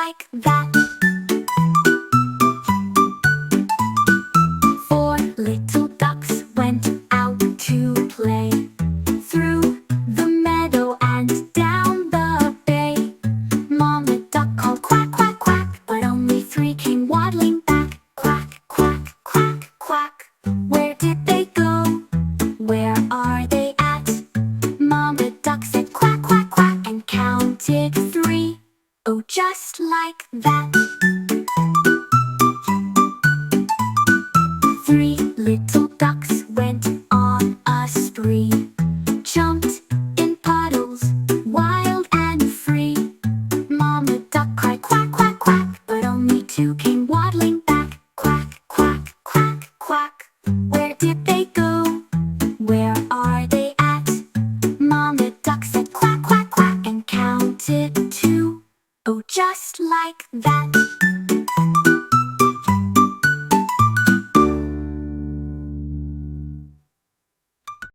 like that. 4 little ducks went out to play, through the meadow and down the bay. Mama duck called quack, quack, quack, but only 3 came waddling back. Quack, quack, quack, quack. Where did they go? Where are they at? Mama duck said quack, quack, quack, and counted 3. Oh, just like that. 3 little ducks went on a spree, jumped in puddles, wild and free. Mama duck cried quack, quack, quack, but only 2 came waddling back. Quack, quack, quack, quack. Where did they go? Where are they at? Mama duck said quack, quack, quack, and counted 2. Oh, just like that.